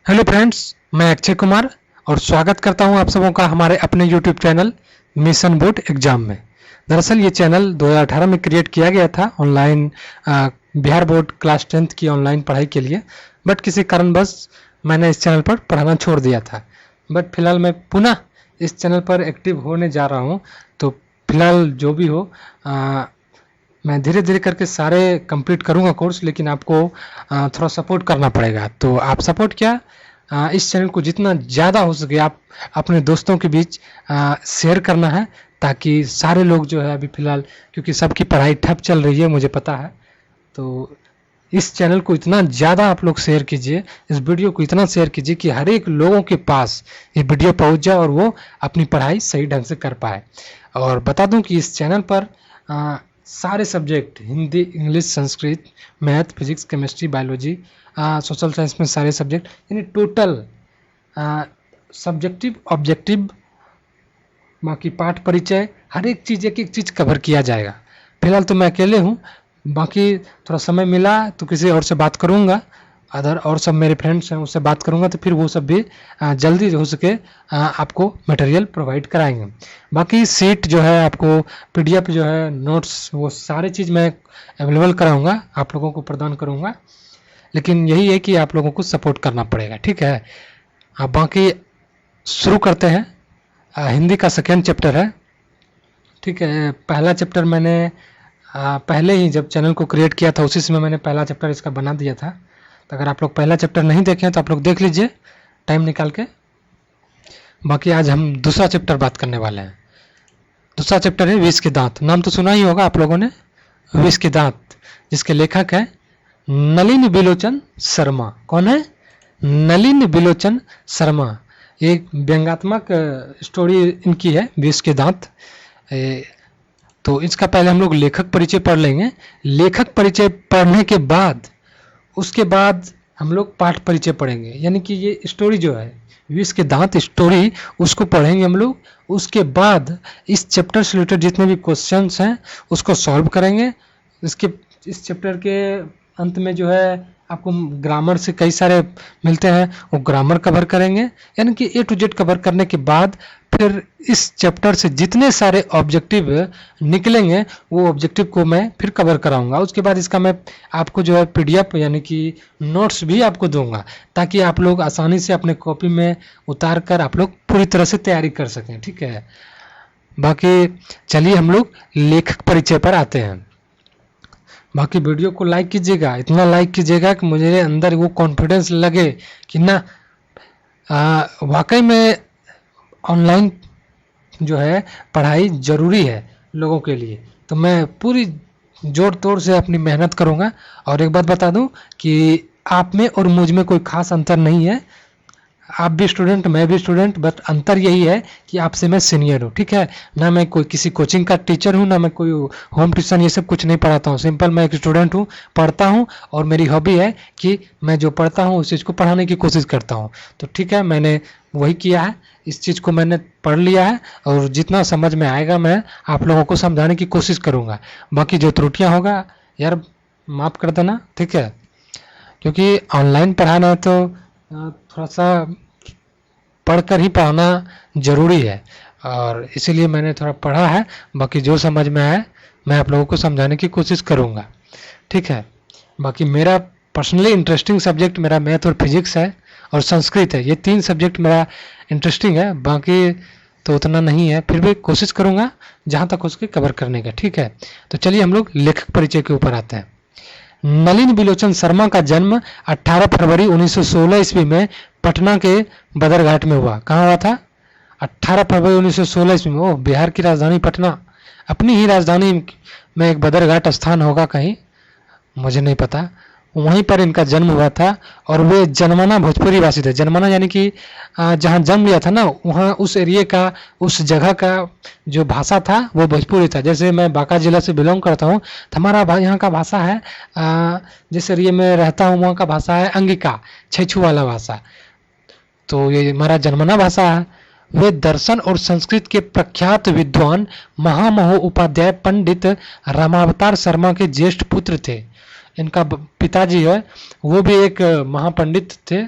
Hello friends, मैं अक्षय कुमार और स्वागत करता हूं आप सबों का हमारे अपने YouTube channel mission board exam में। दरअसल ये चैनल 2018 में क्रिएट किया गया था online Bihar board class 10th की ऑनलाइन पढ़ाई के लिए, बट किसी कारणवश मैंने इस चैनल पर पढ़ाना छोड़ दिया था। बट फिलहाल मैं पुनः इस चैनल पर एक्टिव होने जा रहा हूँ। तो फिलहाल जो भी हो मैं धीरे धीरे करके सारे कंप्लीट करूँगा कोर्स, लेकिन आपको थोड़ा सपोर्ट करना पड़ेगा। तो आप सपोर्ट क्या, इस चैनल को जितना ज़्यादा हो सके आप अपने दोस्तों के बीच शेयर करना है, ताकि सारे लोग जो है अभी फ़िलहाल, क्योंकि सबकी पढ़ाई ठप चल रही है मुझे पता है, तो इस चैनल को इतना ज़्यादा आप लोग शेयर कीजिए, इस वीडियो को इतना शेयर कीजिए कि हर एक लोगों के पास ये वीडियो पहुंच जाए और वो अपनी पढ़ाई सही ढंग से कर पाए। और बता दूं कि इस चैनल पर सारे subject Hindi, English, Sanskrit, math, physics, chemistry, biology, social science में सारे सब्जेक्ट, यानी टोटल सब्जेक्टिव, ऑब्जेक्टिव, बाकी पाठ परिचय, हर एक चीज़ एक एक चीज़ कवर किया जाएगा। फिलहाल तो मैं अकेले हूँ, बाकी थोड़ा समय मिला तो किसी और से बात करूँगा, अदर और सब मेरे फ्रेंड्स हैं उससे बात करूँगा, तो फिर वो सब भी जल्दी हो सके आपको मटेरियल प्रोवाइड कराएंगे। बाकी सीट जो है, आपको पीडीएफ जो है, नोट्स, वो सारी चीज़ मैं अवेलेबल कराऊँगा, आप लोगों को प्रदान करूँगा। लेकिन यही है कि आप लोगों को सपोर्ट करना पड़ेगा, ठीक है। बाकी शुरू करते हैं। हिंदी का सेकेंड चैप्टर है, ठीक है। पहला चैप्टर मैंने पहले ही जब चैनल को क्रिएट किया था उसी समय मैंने पहला चैप्टर इसका बना दिया था। तो अगर आप लोग पहला चैप्टर नहीं देखे हैं तो आप लोग देख लीजिए टाइम निकाल के। बाकी आज हम दूसरा चैप्टर बात करने वाले हैं। दूसरा चैप्टर है विष के दांत। नाम तो सुना ही होगा आप लोगों ने, विष के दांत, जिसके लेखक है नलिन बिलोचन शर्मा। कौन है? नलिन बिलोचन शर्मा। एक व्यंग्यात्मक स्टोरी इनकी है, विष के दांत। तो इसका पहले हम लोग लेखक परिचय पढ़ लेंगे। लेखक परिचय पढ़ने के बाद उसके बाद हम लोग पाठ परिचय पढ़ेंगे, यानी कि ये स्टोरी जो है विष के दांत स्टोरी, उसको पढ़ेंगे हम लोग। उसके बाद इस चैप्टर से रिलेटेड जितने भी क्वेश्चंस हैं उसको सॉल्व करेंगे। इस चैप्टर के अंत में जो है आपको ग्रामर से कई सारे मिलते हैं, वो ग्रामर कवर करेंगे। यानी कि A to Z कवर करने के बाद फिर इस चैप्टर से जितने सारे ऑब्जेक्टिव निकलेंगे वो ऑब्जेक्टिव को मैं फिर कवर कराऊंगा। उसके बाद इसका मैं आपको जो है पीडीएफ यानी कि नोट्स भी आपको दूंगा, ताकि आप लोग आसानी से अपने कॉपी में उतार कर आप लोग पूरी तरह से तैयारी कर सकें, ठीक है। बाकी चलिए हम लोग लेखक परिचय पर आते हैं। बाकी वीडियो को लाइक कीजिएगा, इतना लाइक कीजिएगा कि मुझे अंदर वो कॉन्फिडेंस लगे कि ना वाकई में ऑनलाइन जो है पढ़ाई ज़रूरी है लोगों के लिए। तो मैं पूरी जोर तोड़ से अपनी मेहनत करूँगा। और एक बात बता दूं कि आप में और मुझ में कोई ख़ास अंतर नहीं है। आप भी स्टूडेंट, मैं भी स्टूडेंट, बट अंतर यही है कि आपसे मैं सीनियर हूँ, ठीक है। ना मैं कोई किसी कोचिंग का टीचर हूँ, ना मैं कोई होम ट्यूशन ये सब कुछ नहीं पढ़ाता हूँ। सिंपल मैं एक स्टूडेंट हूँ, पढ़ता हूँ, और मेरी हॉबी है कि मैं जो पढ़ता हूँ उस चीज़ को पढ़ाने की कोशिश करता हूँ। तो ठीक है, मैंने वही किया है, इस चीज़ को मैंने पढ़ लिया है, और जितना समझ में आएगा मैं आप लोगों को समझाने की कोशिश करूँगा। बाकी जो त्रुटियाँ होगा यार माफ़ कर देना, ठीक है, क्योंकि ऑनलाइन पढ़ाना है तो थोड़ा सा पढ़कर ही पढ़ाना ज़रूरी है, और इसीलिए मैंने थोड़ा पढ़ा है। बाकी जो समझ में आए मैं आप लोगों को समझाने की कोशिश करूँगा, ठीक है। बाकी मेरा पर्सनली इंटरेस्टिंग सब्जेक्ट मेरा मैथ और फिजिक्स है और संस्कृत है। ये 3 सब्जेक्ट मेरा इंटरेस्टिंग है, बाकी तो उतना नहीं है, फिर भी कोशिश करूँगा जहाँ तक उसके कवर करने का, ठीक है। तो चलिए हम लोग लेखक परिचय के ऊपर आते हैं। नलिन बिलोचन शर्मा का जन्म 18 फरवरी 1916 ईस्वी में पटना के बदरघाट में हुआ। कहाँ हुआ था? 18 फरवरी 1916 ईस्वी में। ओह, बिहार की राजधानी पटना, अपनी ही राजधानी में एक बदरघाट स्थान होगा कहीं, मुझे नहीं पता, वहीं पर इनका जन्म हुआ था। और वे जनमना भोजपुरी वासी थे। जनमना यानी कि जहाँ जन्म लिया था ना, वहाँ उस एरिया का, उस जगह का जो भाषा था वो भोजपुरी था। जैसे मैं बांका जिला से बिलोंग करता हूँ, तो हमारा यहाँ का भाषा है, जिस एरिया में रहता हूँ वहाँ का भाषा है अंगिका, छेछू वाला भाषा। तो ये हमारा जनमना भाषा है। वे दर्शन और संस्कृत के प्रख्यात विद्वान महामहो उपाध्याय पंडित रामावतार शर्मा के ज्येष्ठ पुत्र थे। इनका पिताजी है वो भी एक महापंडित थे,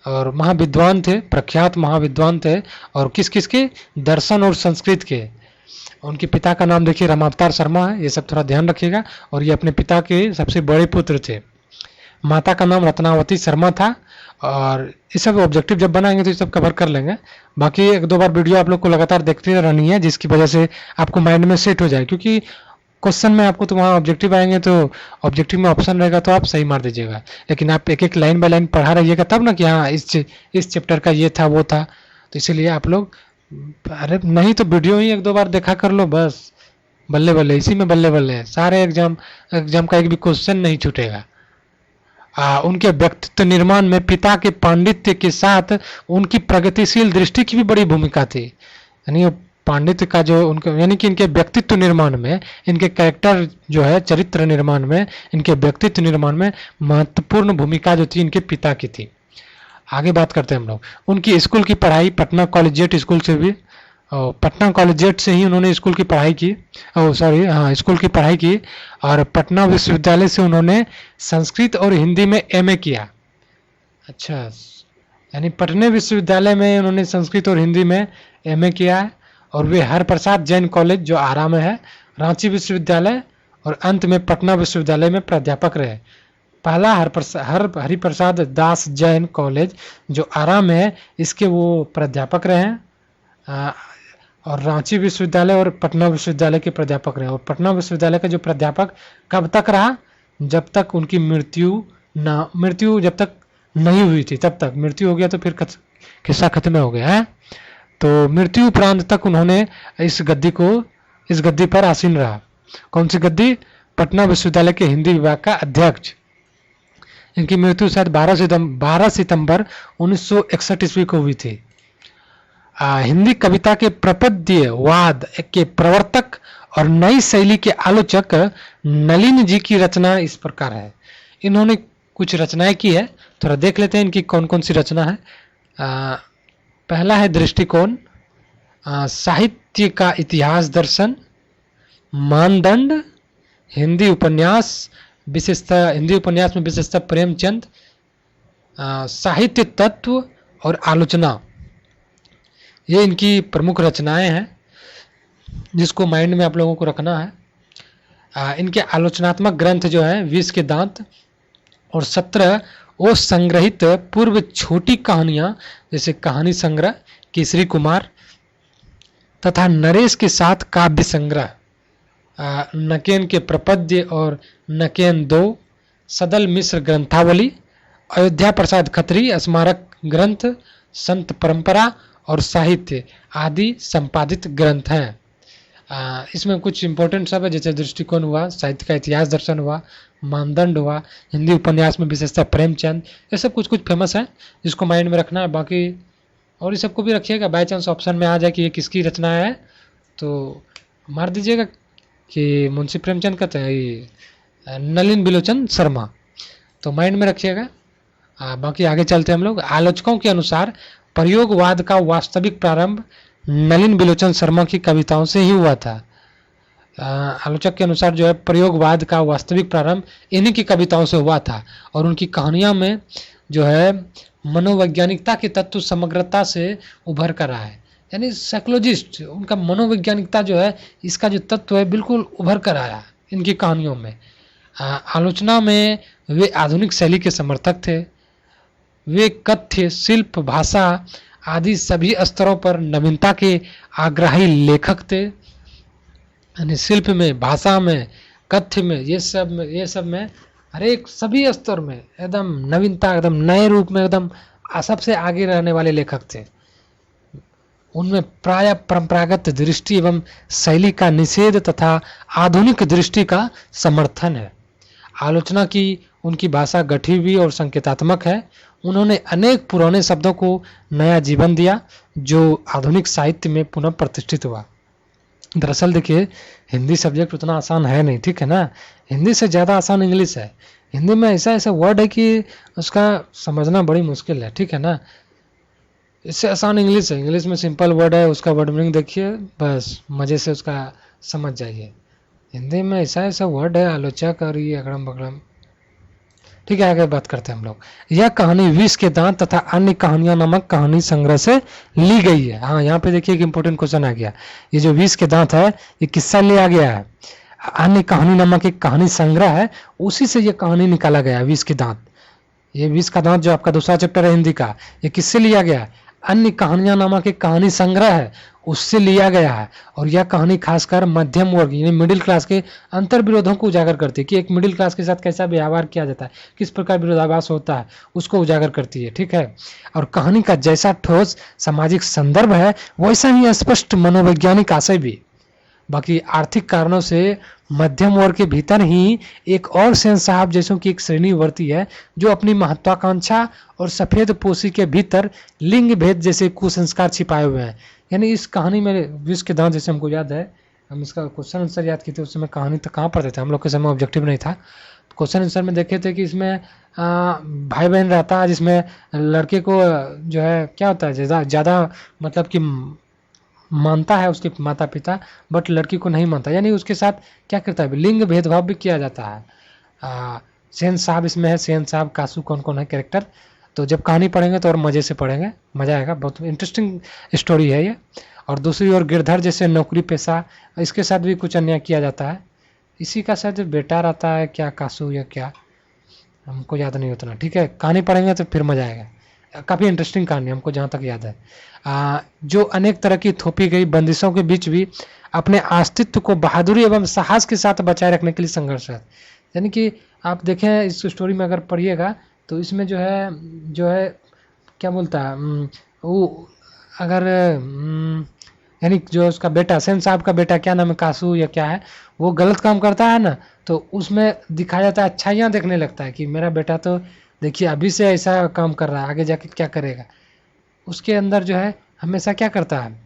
और महाविद्वान थे, प्रख्यात महाविद्वान थे। और किस किस के? दर्शन और संस्कृत के। उनके पिता का नाम देखिए रामावतार शर्मा है, ये सब थोड़ा ध्यान रखिएगा। और ये अपने पिता के सबसे बड़े पुत्र थे। माता का नाम रत्नावती शर्मा था। और ये सब ऑब्जेक्टिव जब बनाएंगे तो ये सब कवर कर लेंगे। बाकी एक दो बार वीडियो आप लोग को लगातार देखते रहनी है, जिसकी वजह से आपको माइंड में सेट हो जाए, क्योंकि क्वेश्चन में आपको तो वहाँ ऑब्जेक्टिव आएंगे तो ऑब्जेक्टिव में ऑप्शन रहेगा तो आप सही मार दीजिएगा। लेकिन आप एक एक लाइन बाय लाइन पढ़ा रहिएगा तब ना कि हाँ इस चैप्टर का ये था वो था। तो इसीलिए आप लोग, अरे नहीं तो वीडियो ही एक दो बार देखा कर लो बस, बल्ले बल्ले, इसी में बल्ले बल्ले सारे एग्जाम का एक भी क्वेश्चन नहीं छूटेगा। उनके व्यक्तित्व निर्माण में पिता के पांडित्य के साथ उनकी प्रगतिशील दृष्टि की भी बड़ी भूमिका थी। यानी पांडित्य का जो उनका, यानी कि इनके व्यक्तित्व निर्माण में, इनके कैरेक्टर जो है चरित्र निर्माण में, इनके व्यक्तित्व निर्माण में महत्वपूर्ण भूमिका जो थी इनके पिता की थी। आगे बात करते हैं हम लोग। उनकी स्कूल की पढ़ाई पटना कॉलेजिएट स्कूल से भी, पटना कॉलेजिएट से ही उन्होंने स्कूल की पढ़ाई की, स्कूल की पढ़ाई की। और पटना विश्वविद्यालय से उन्होंने संस्कृत और हिंदी में एमए किया। अच्छा, यानी पटना विश्वविद्यालय में उन्होंने संस्कृत और हिंदी में एमए किया है। और वे हरप्रसाद जैन कॉलेज जो आरा में है, रांची विश्वविद्यालय और अंत में पटना विश्वविद्यालय में प्राध्यापक रहे। पहला हरिप्रसाद दास जैन कॉलेज जो आरा में है, इसके वो प्राध्यापक रहे हैं। और रांची विश्वविद्यालय और पटना विश्वविद्यालय के प्राध्यापक रहे। और पटना विश्वविद्यालय का जो प्राध्यापक कब तक रहा? जब तक उनकी मृत्यु जब तक नहीं हुई थी तब तक। मृत्यु हो गया तो फिर किस्सा खत्म हो गया है। तो मृत्यु उपरांत तक उन्होंने इस गद्दी पर आसीन रहा। कौन सी गद्दी? पटना विश्वविद्यालय के हिंदी विभाग का अध्यक्ष। इनकी मृत्यु शायद 12 सितंबर 1961 ईस्वी को हुई थी। हिंदी कविता के प्रपद्यवाद के प्रवर्तक और नई शैली के आलोचक नलिन जी की रचना इस प्रकार है। इन्होंने कुछ रचनाएं की है, थोड़ा देख लेते हैं इनकी कौन कौन सी रचना है। पहला है दृष्टिकोण, साहित्य का इतिहास दर्शन, मानदंड, हिंदी उपन्यास में विशेषतः प्रेमचंद, साहित्य तत्व और आलोचना। ये इनकी प्रमुख रचनाएं हैं जिसको माइंड में आप लोगों को रखना है। इनके आलोचनात्मक ग्रंथ जो है 20 के दांत और 17 वो संग्रहित पूर्व छोटी कहानियां, जैसे कहानी संग्रह केसरी कुमार तथा नरेश के साथ काव्य संग्रह, नकेन के प्रपद्य और नकेन 2, सदल मिश्र ग्रंथावली, अयोध्या प्रसाद खत्री स्मारक ग्रंथ, संत परंपरा और साहित्य आदि संपादित ग्रंथ हैं। इसमें कुछ इंपॉर्टेंट सब है, जैसे दृष्टिकोण हुआ, साहित्य का इतिहास दर्शन हुआ, मानदंड हुआ, हिंदी उपन्यास में विशेषतः प्रेमचंद, ये सब कुछ कुछ फेमस है जिसको माइंड में रखना है। बाकी और ये सबको भी रखिएगा, बाई चांस ऑप्शन में आ जाए कि ये किसकी रचना है तो मार दीजिएगा कि मुंशी प्रेमचंद कहते हैं, ये नलिन बिलोचन शर्मा, तो माइंड में रखिएगा। बाकी आगे चलते हैं हम लोग। आलोचकों के अनुसार प्रयोगवाद का वास्तविक प्रारंभ नलिन बिलोचन शर्मा की कविताओं से ही हुआ था। आलोचक के अनुसार जो है प्रयोगवाद का वास्तविक प्रारंभ इन्हीं की कविताओं से हुआ था। और उनकी कहानियों में जो है मनोवैज्ञानिकता के तत्व समग्रता से उभर कर रहा है। यानी साइकोलॉजिस्ट, उनका मनोवैज्ञानिकता जो है, इसका जो तत्व है बिल्कुल उभर कर आया इनकी कहानियों में। आलोचना में वे आधुनिक शैली के समर्थक थे। वे कथ्य, शिल्प, भाषा आदि सभी स्तरों पर नवीनता के आग्रही लेखक थे। यानी शिल्प में, भाषा में, कथ्य में, ये सब में हर एक सभी स्तर में एकदम नवीनता, एकदम नए रूप में एकदम सबसे आगे रहने वाले लेखक थे। उनमें प्राय परंपरागत दृष्टि एवं शैली का निषेध तथा आधुनिक दृष्टि का समर्थन है। आलोचना की उनकी भाषा गठी हुई और संकेतात्मक है। उन्होंने अनेक पुराने शब्दों को नया जीवन दिया जो आधुनिक साहित्य में पुनः प्रतिष्ठित हुआ। दरअसल देखिए, हिंदी सब्जेक्ट उतना आसान है नहीं, ठीक है ना। हिंदी से ज़्यादा आसान इंग्लिश है। हिंदी में ऐसा ऐसा वर्ड है कि उसका समझना बड़ी मुश्किल है, ठीक है ना। इससे आसान इंग्लिश है। इंग्लिश में सिंपल वर्ड है, उसका वर्ड मीनिंग देखिए, बस मज़े से उसका समझ जाइए। हिंदी में ऐसा ऐसा वर्ड है, आलोचक और ये अगड़म बगड़म, ठीक है, आगे बात करते हैं हम लोग। यह कहानी विष के दांत तथा अन्य कहानियां नामक कहानी संग्रह से ली गई है। हाँ, यहाँ पे देखिए एक इंपॉर्टेंट क्वेश्चन आ गया। ये जो विष के दांत है ये किससे लिया गया है? अन्य कहानी नामक एक कहानी संग्रह है, उसी से ये कहानी निकाला गया है, विष के दांत। ये विष का दांत जो आपका दूसरा चैप्टर है हिंदी का, ये किससे लिया गया है? अन्य कहानियां नामक एक कहानी संग्रह है, उससे लिया गया है। और यह कहानी खासकर मध्यम वर्ग यानी मिडिल क्लास के अंतर विरोधों को उजागर करती है कि एक मिडिल क्लास के साथ कैसा व्यवहार किया जाता है, किस प्रकार विरोधाभास होता है, उसको उजागर करती है। ठीक है, और कहानी का जैसा ठोस सामाजिक संदर्भ है वैसा ही स्पष्ट मनोवैज्ञानिक आशय भी। बाकी आर्थिक कारणों से मध्यम वर्ग के भीतर ही एक और सेन साहब जैसों की एक श्रेणी उभरती है जो अपनी महत्वाकांक्षा और सफेद पोशी के भीतर लिंग भेद जैसे कुसंस्कार छिपाए हुए हैं। यानी इस कहानी में विष के दांत, जैसे हमको याद है, हम इसका क्वेश्चन आंसर याद किए थे, उस समय कहानी तो कहाँ पढ़ते थे हम लोग के समय, ऑब्जेक्टिव नहीं था। क्वेश्चन आंसर में देखे थे कि इसमें भाई बहन रहता है, जिसमें लड़के को जो है क्या होता है ज़्यादा मतलब कि मानता है उसके माता पिता, बट लड़की को नहीं मानता, यानी उसके साथ क्या करता है, लिंग भेदभाव भी किया जाता है। सेन साहब इसमें है, सेन साहब, कासू, कौन कौन है कैरेक्टर। तो जब कहानी पढ़ेंगे तो और मज़े से पढ़ेंगे, मज़ा आएगा, बहुत इंटरेस्टिंग स्टोरी है ये। और दूसरी ओर गिरधर जैसे नौकरी पेशा, इसके साथ भी कुछ अन्याय किया जाता है। इसी का शायद बेटा रहता है क्या, कासू या क्या, हमको याद नहीं उतना। ठीक है, कहानी पढ़ेंगे तो फिर मज़ा आएगा, काफ़ी इंटरेस्टिंग कहानी हमको जहाँ तक याद है। जो अनेक तरह की थोपी गई बंदिशों के बीच भी अपने अस्तित्व को बहादुरी एवं साहस के साथ बचाए रखने के लिए संघर्ष है। यानी कि आप देखें इस स्टोरी में अगर पढ़िएगा तो इसमें जो है क्या बोलता है, वो अगर यानी जो उसका बेटा, सेन साहब का बेटा, क्या नाम है, कासू या क्या है, वो गलत काम करता है ना, तो उसमें दिखाया जाता है, अच्छाइयाँ देखने लगता है कि मेरा बेटा तो देखिए अभी से ऐसा काम कर रहा है, आगे जाके क्या करेगा। उसके अंदर जो है हमेशा क्या करता है,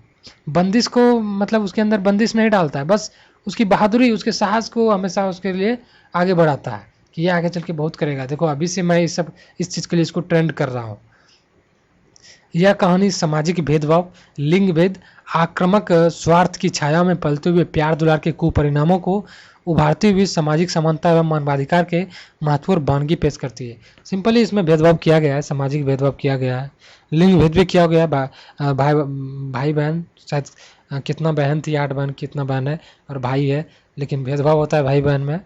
बंदिश को, मतलब उसके अंदर बंदिश नहीं डालता है, बस उसकी बहादुरी, उसके साहस को हमेशा उसके लिए आगे बढ़ाता है कि ये आगे चल के बहुत करेगा, देखो अभी से मैं इस चीज़ के लिए इसको ट्रेंड कर रहा हूँ। यह कहानी सामाजिक भेदभाव, लिंग भेद, आक्रामक स्वार्थ की छाया में पलते हुए प्यार दुलार के कुपरिणामों को उभारती हुई सामाजिक समानता एवं मानवाधिकार के महत्वपूर्ण वानगी पेश करती है। सिंपली इसमें भेदभाव किया गया है, सामाजिक भेदभाव किया गया है, लिंग भेद भी किया गया है। भाई बहन, शायद कितना बहन थी, 8 बहन, कितना बहन है और भाई है, लेकिन भेदभाव होता है भाई बहन में।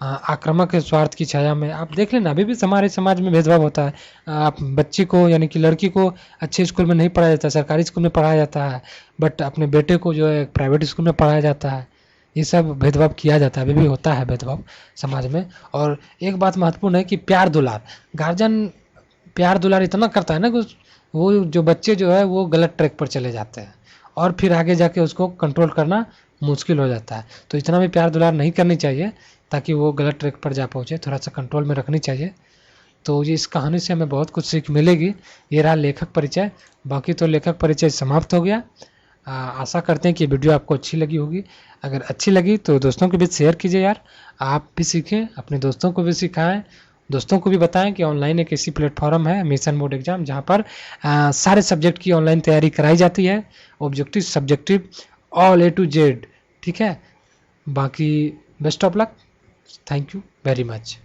आक्रामक स्वार्थ की छाया में आप देख लेना, अभी भी हमारे समाज में भेदभाव होता है। आप बच्ची को यानी कि लड़की को अच्छे स्कूल में नहीं पढ़ाया जाता, सरकारी स्कूल में पढ़ाया जाता है, बट अपने बेटे को जो है प्राइवेट स्कूल में पढ़ाया जाता है। ये सब भेदभाव किया जाता है, अभी भी होता है भेदभाव समाज में। और एक बात महत्वपूर्ण है कि प्यार दुलार, गार्जियन प्यार दुलार इतना करता है ना कि वो जो बच्चे जो है वो गलत ट्रैक पर चले जाते हैं और फिर आगे जाके उसको कंट्रोल करना मुश्किल हो जाता है। तो इतना भी प्यार दुलार नहीं करनी चाहिए ताकि वो गलत ट्रैक पर जा पहुँचे, थोड़ा सा कंट्रोल में रखनी चाहिए। तो ये इस कहानी से हमें बहुत कुछ सीख मिलेगी। ये रहा लेखक परिचय, बाकी तो लेखक परिचय समाप्त हो गया। आशा करते हैं कि वीडियो आपको अच्छी लगी होगी। अगर अच्छी लगी तो दोस्तों के बीच शेयर कीजिए यार, आप भी सीखें, अपने दोस्तों को भी सिखाएं, दोस्तों को भी बताएं कि ऑनलाइन एक ऐसी प्लेटफॉर्म है मिशन मोड एग्जाम जहां पर सारे सब्जेक्ट की ऑनलाइन तैयारी कराई जाती है, objective, subjective, all A to Z। ठीक है, बाकी best of luck, thank you very much.